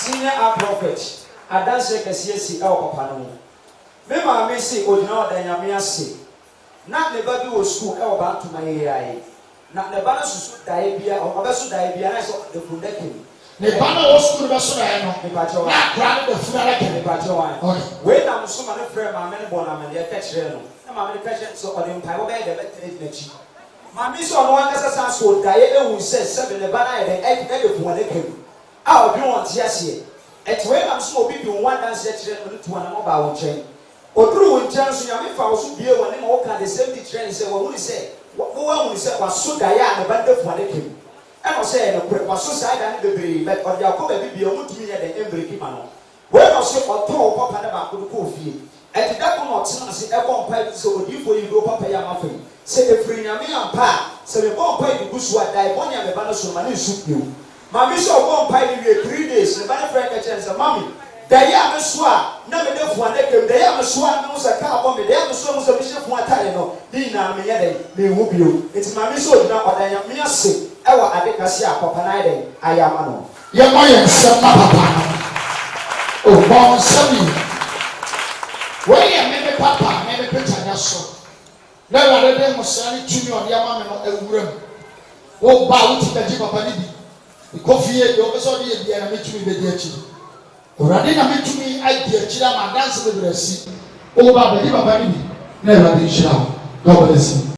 senior art prophet adanse kesiesi e papa no me ma me si odina odanyame ase na ne ba bi wo school e oba ntoma yeye na ne ba no susu dae bia obeso dae bia na so de fundake ne ba no wo school be so dae no me pa cho na kra de fundara ke me pa cho wan we na so ma ne frɛ ma me ne bona me de ka kire no na ma me de ka kire so ode mpa wo be de be n'achi ma mi so no wan kasa sa so dae e hu se ne ba na ye de de fundake a obi won ti ase etwe am so obi bi one dance kire no to na mo ba wo chen oduru wo chen so ya me fa wo so bie wo ne ma wo ka the same trend say wo hu ni say wo hu ni say wa so da ya na ba de fundake e no say no kure wa so sai da ne bebre but o dia ko ba bi o mutumi ye de embreki ma no we no so o to o papa ne ba ko fie eti da ko no tena se e bo mpa so odifo yi do papa ya ma fa se e firi nyame ampa se me bo mpa yi gusu ada e bo nya me ba no so ma ne su pio ma mi so bo mpa yi we 3 days ne ba ne friend ka chen say mami da ya me so a na me de fu ane kem da ya me so a me so ka bo me da ya me so mo so bi she fu atare no ni na me ye de me hu bio eti ma mi so dina odanya me ase ewa adekasi akọpa na ide ayama no ye mo ye nsem na papa no o bon sami we ye me papa me picture nya so na wade de mo sani tumi ode ama me no awuram wo ba wo ti beji papa ni bi ko fie de o be so de ye bia na me tumi be di achi orade na me tumi adi achi na ma dance be brasi wo ba beji papa ni bi na wade shira God bless you.